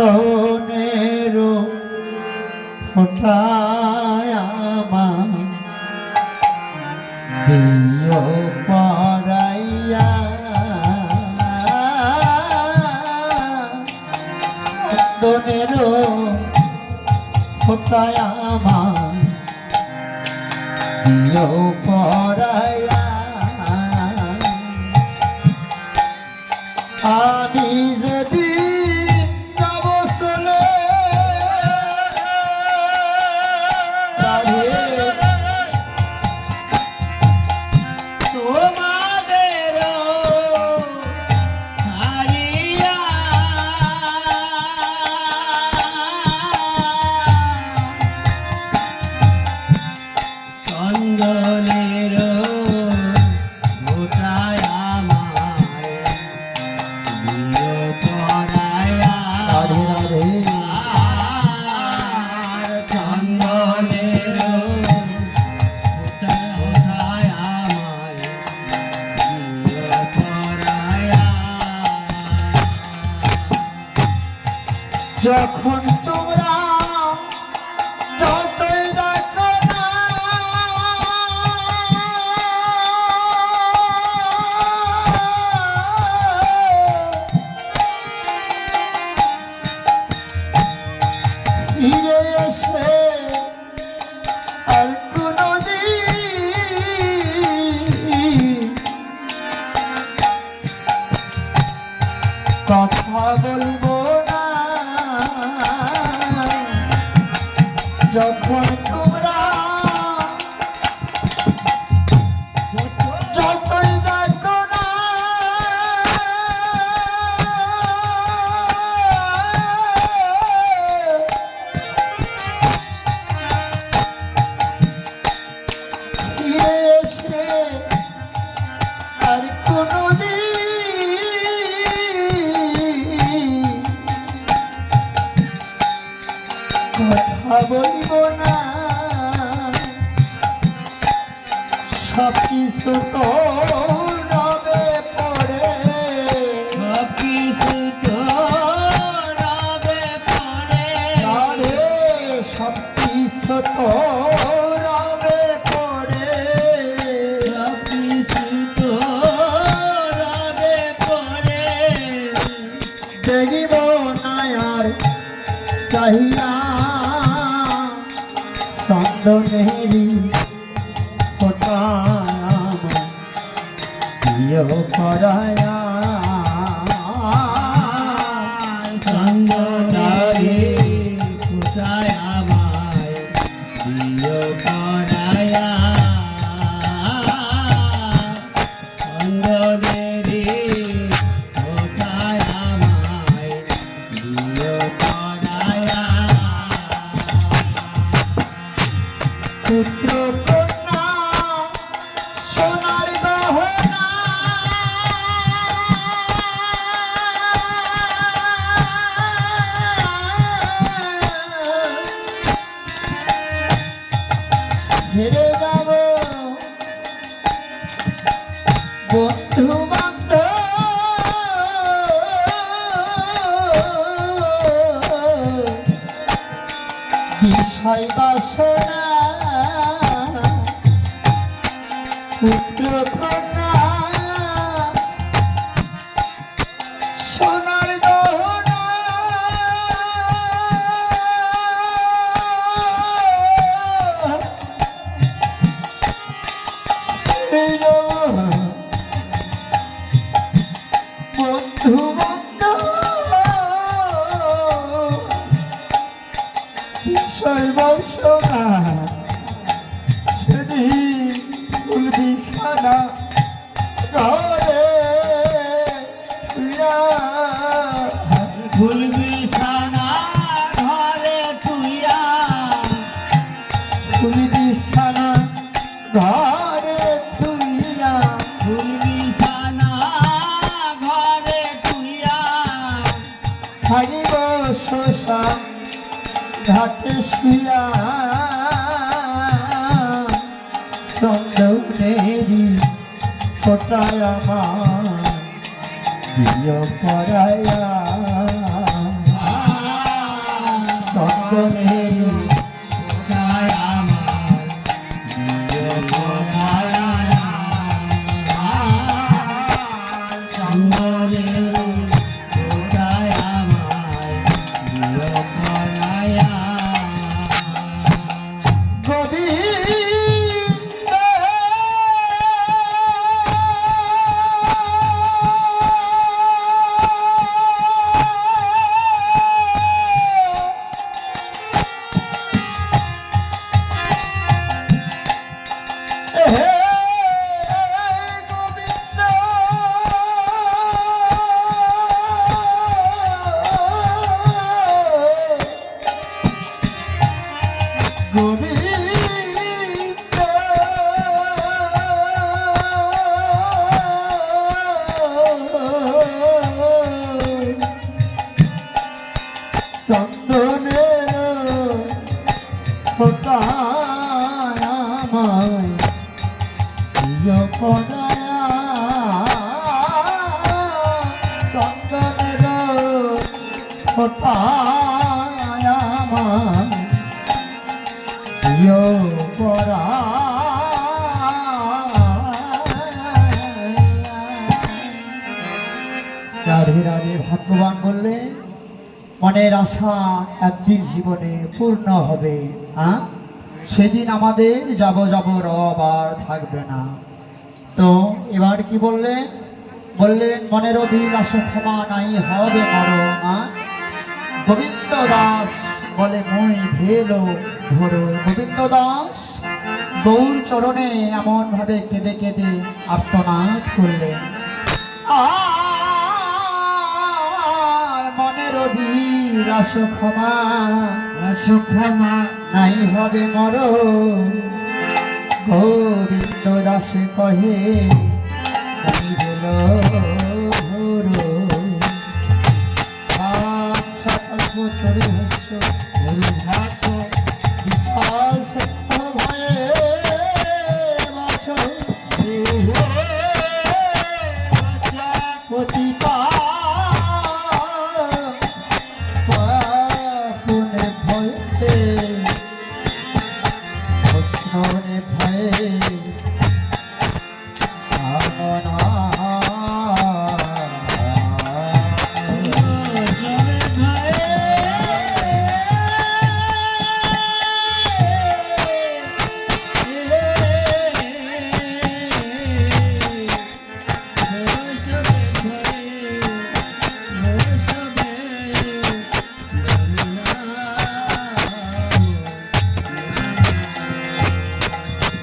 চন্দনেরও ফোঁটায় আমার দিও পরাইয়া চন্দনেরও ফোঁটায় আমার দিও পরাইয়া আমি যদি যাব চলে তোমাদের হারিয়া চন্দনের ফোঁটায় আমায় দিও পরাইয়া চন্দনের ফোঁটায় আমায় দিও পরাইয়া যখন তোমরা যতই ডাকো না ফিরে এসে আর কোনদিন কথা বলবো না যখন তোমরা যতই ডাকো না ফিরে এসে আর কোনদিন কথা বলিব না সবকিছু তো রবে পড়ে সবকিছু তো রবে পড়ে সবকিছু তো রবে পড়ে সবকিছু তো রবে পড়ে দেখিব না আর চাহিয়া চন্দনেরি ফোঁটায় দিও পরাইয়া চন্দনেরি ফোঁটায় আমায় দিও পরাইয়া চন্দনেরি ফোঁটায় আমায় দিও পরাইয়া পুত্র কন্যা সোনার গহনা ছেড়ে যাব বন্ধু বান্ধব বিষয় বাসনা পুত্র কন্যা সোনার গহনা বন্ধু বান্ধব বিষয় বাসনা সেদিন বিছানা ঘরে ফুল বিছানা ঘরে তুইয়া ফুল বিছানা ঘরে তুইয়া ফুল বিছানা ঘরে তুইয়া থাকিব শোষা ঘাটে শুয়া চন্দনেরি ফোঁটায় আমার দিও পরাইয়া চন্দনের খোদায় আমার দিও পরায় চন্দনের খোদায় আমার দিও পরায় গোবিন্দ হে গোবিন্দ গোবিন্দ চন্দনের খোদায় আমায় দিও পরায় চন্দনের খোদায় আমায় দিও রাধে রাধে। ভগবান বললেন মনের আশা একদিন জীবনে পূর্ণ হবে, হ্যাঁ সেদিন আমাদের যাব রব আর থাকবে না। তো এবার কি বললেন? বললেন মনের অভিলাষ ক্ষমা নাই হবে মরণ, হ্যাঁ গোবিন্দ দাস বলে মই ভেলো ধরো। গোবিন্দ দাস গৌর চরণে এমন ভাবে কেঁদে কেঁদে আর্তনাদ করলেন, আর মনের অভিলাষ ক্ষমা নাই হবে মরণ। গোবিন্দ দাস কহে আমি ভেলো